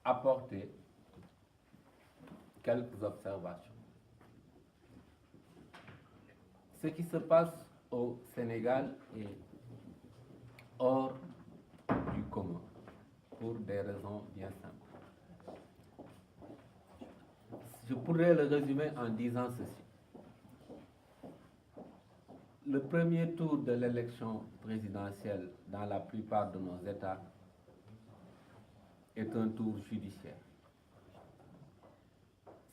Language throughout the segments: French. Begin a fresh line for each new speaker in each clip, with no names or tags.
apporter quelques observations. Ce qui se passe au Sénégal est hors du commun, pour des raisons bien simples. Je pourrais le résumer en disant ceci. Le premier tour de l'élection présidentielle dans la plupart de nos États est un tour judiciaire.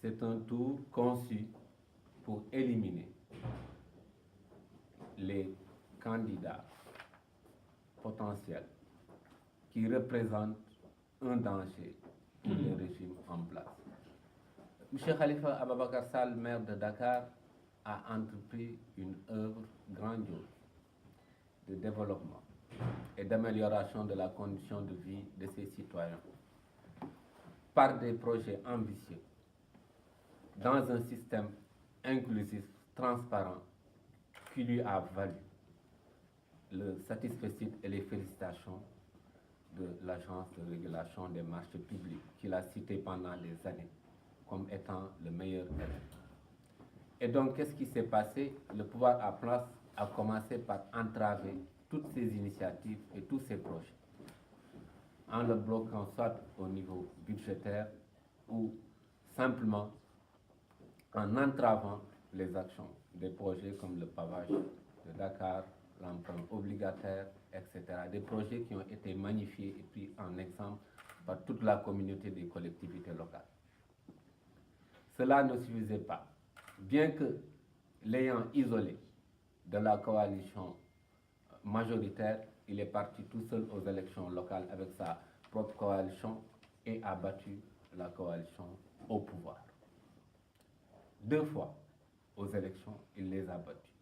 C'est un tour conçu pour éliminer les candidats potentiels qui représentent un danger pour les régimes en place. M. Khalifa Ababakar Sall, maire de Dakar, a entrepris une œuvre grandiose de développement et d'amélioration de la condition de vie de ses citoyens par des projets ambitieux dans un système inclusif, transparent, qui lui a valu le satisfecit et les félicitations de l'Agence de régulation des marchés publics, qu'il a cité pendant des années comme étant le meilleur élève. Et donc, qu'est-ce qui s'est passé? Le pouvoir en place a commencé par entraver toutes ces initiatives et tous ces projets, en le bloquant soit au niveau budgétaire ou simplement en entravant les actions des projets comme le pavage de Dakar, l'emprunt obligataire, etc. Des projets qui ont été magnifiés et pris en exemple par toute la communauté des collectivités locales. Cela ne suffisait pas. Bien que l'ayant isolé de la coalition majoritaire, il est parti tout seul aux élections locales avec sa propre coalition et a battu la coalition au pouvoir. 2 fois aux élections, il les a battus.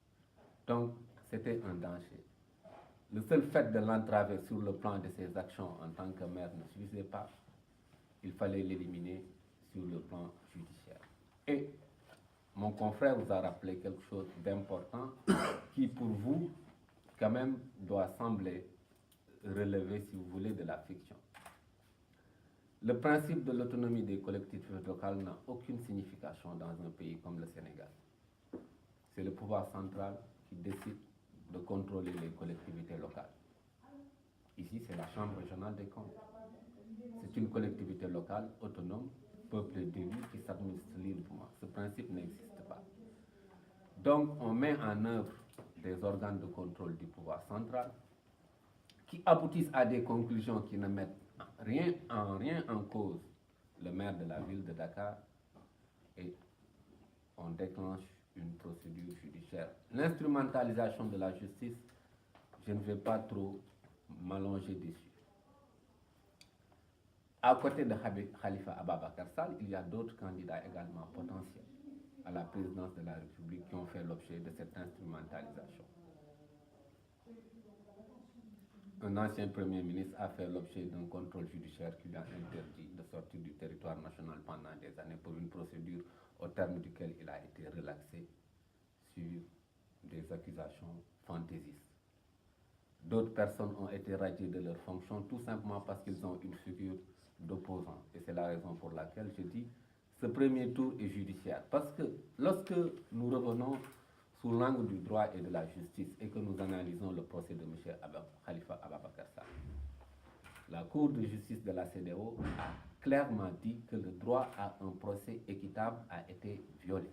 Donc, c'était un danger. Le seul fait de l'entraver sur le plan de ses actions en tant que maire ne suffisait pas. Il fallait l'éliminer sur le plan judiciaire. Et mon confrère vous a rappelé quelque chose d'important qui, pour vous, quand même, doit sembler relever, si vous voulez, de la fiction. Le principe de l'autonomie des collectivités locales n'a aucune signification dans un pays comme le Sénégal. C'est le pouvoir central qui décide de contrôler les collectivités locales. Ici, c'est la Chambre régionale des comptes. C'est une collectivité locale autonome, peuplée d'élus qui s'administre librement. Ce principe n'existe pas. Donc, on met en œuvre des organes de contrôle du pouvoir central qui aboutissent à des conclusions qui ne mettent rien en cause le maire de la ville de Dakar, et on déclenche une procédure judiciaire. L'instrumentalisation de la justice, je ne vais pas trop m'allonger dessus. À côté de Khalifa Ababakar Sall, il y a d'autres candidats également potentiels à la présidence de la République qui ont fait l'objet de cette instrumentalisation. Un ancien Premier ministre a fait l'objet d'un contrôle judiciaire qui lui a interdit de sortir du territoire national pendant des années pour une procédure au terme duquel il a été relaxé sur des accusations fantaisistes. D'autres personnes ont été radiées de leurs fonctions tout simplement parce qu'ils ont une figure d'opposant. Et c'est la raison pour laquelle je dis ce premier tour est judiciaire. Parce que lorsque nous revenons sous l'angle du droit et de la justice et que nous analysons le procès de M. Khalifa Ababakar Sall, la Cour de justice de la CEDEAO a clairement dit que le droit à un procès équitable a été violé,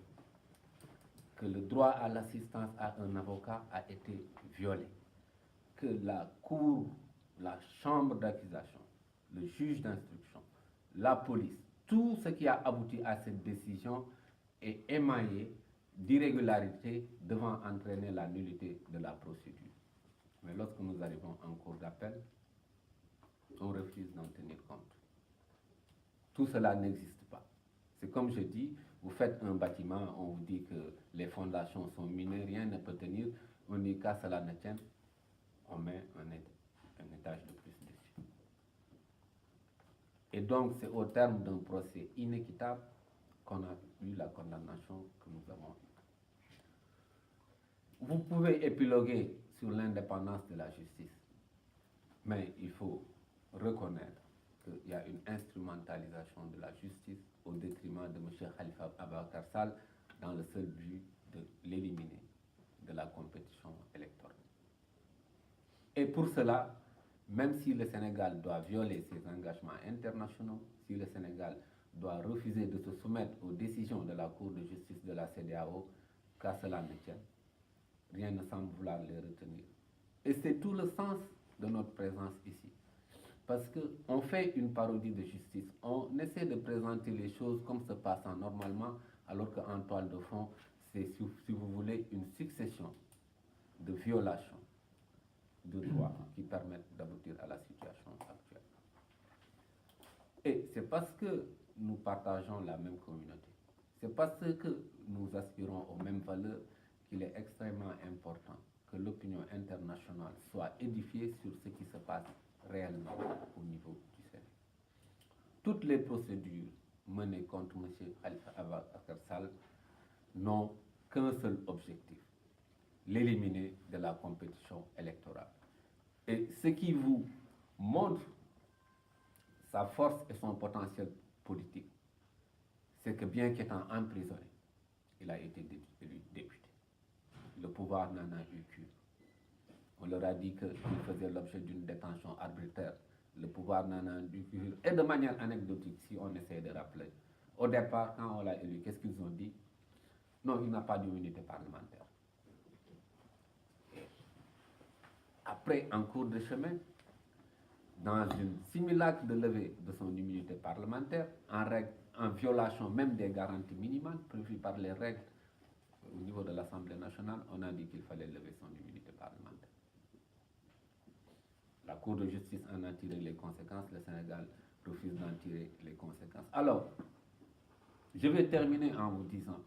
que le droit à l'assistance à un avocat a été violé, que la Cour, la chambre d'accusation, le juge d'instruction, la police, tout ce qui a abouti à cette décision est émaillé d'irrégularités devant entraîner la nullité de la procédure. Mais lorsque nous arrivons en cour d'appel, on refuse d'en tenir compte. Tout cela n'existe pas. C'est comme je dis, vous faites un bâtiment, on vous dit que les fondations sont minées, rien ne peut tenir, on dit qu'à cela ne tienne, on met un étage de plus dessus. Et donc, c'est au terme d'un procès inéquitable qu'on a eu la condamnation que nous avons eue. Vous pouvez épiloguer sur l'indépendance de la justice, mais il faut reconnaître qu'il y a une instrumentalisation de la justice au détriment de M. Khalifa Ababacar Sall dans le seul but de l'éliminer de la compétition électorale. Et pour cela, même si le Sénégal doit violer ses engagements internationaux, si le Sénégal doit refuser de se soumettre aux décisions de la Cour de justice de la CEDEAO, qu'à cela ne tienne, rien ne semble vouloir les retenir. Et c'est tout le sens de notre présence ici. Parce qu'on fait une parodie de justice, on essaie de présenter les choses comme se passant normalement, alors qu'en toile de fond, c'est, si vous voulez, une succession de violations de droits qui permettent d'aboutir à la situation actuelle. Et c'est parce que nous partageons la même communauté, c'est parce que nous aspirons aux mêmes valeurs qu'il est extrêmement important que l'opinion internationale soit édifiée sur ce qui se passe réellement au niveau du Sénégal. Toutes les procédures menées contre M. Khalifa Ababacar Sall n'ont qu'un seul objectif, l'éliminer de la compétition électorale. Et ce qui vous montre sa force et son potentiel politique, c'est que bien qu'étant emprisonné, il a été élu député. Le pouvoir n'en a eu qu'une. On leur a dit qu'il faisait l'objet d'une détention arbitraire. Le pouvoir n'en a eu qu'une. Et de manière anecdotique, si on essaie de rappeler, au départ, quand on l'a élu, qu'est-ce qu'ils ont dit? Non, il n'a pas d'immunité parlementaire. Après, en cours de chemin, dans une simulacre de levée de son immunité parlementaire, en violation même des garanties minimales prévues par les règles au niveau de l'Assemblée nationale, on a dit qu'il fallait lever son immunité parlementaire. La Cour de justice en a tiré les conséquences, le Sénégal refuse d'en tirer les conséquences. Alors, je vais terminer en vous disant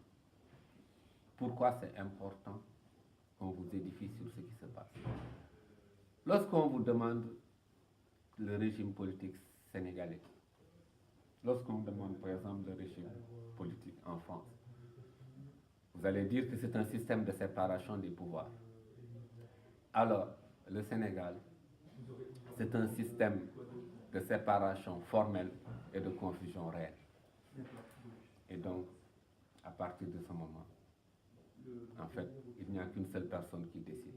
pourquoi c'est important qu'on vous édifie sur ce qui se passe. Lorsqu'on vous demande le régime politique sénégalais, lorsqu'on demande par exemple le régime politique en France, vous allez dire que c'est un système de séparation des pouvoirs. Alors, le Sénégal, c'est un système de séparation formelle et de confusion réelle. Et donc, à partir de ce moment, en fait, il n'y a qu'une seule personne qui décide,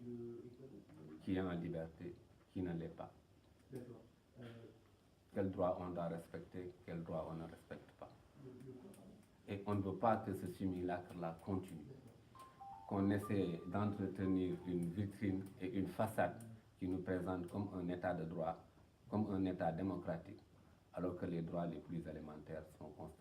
qui est en liberté, qui ne l'est pas. Quel droit on doit respecter, quel droit on ne respecte pas. Et on ne veut pas que ce simulacre-là continue, qu'on essaie d'entretenir une vitrine et une façade qui nous présente comme un état de droit, comme un état démocratique, alors que les droits les plus élémentaires sont constatés.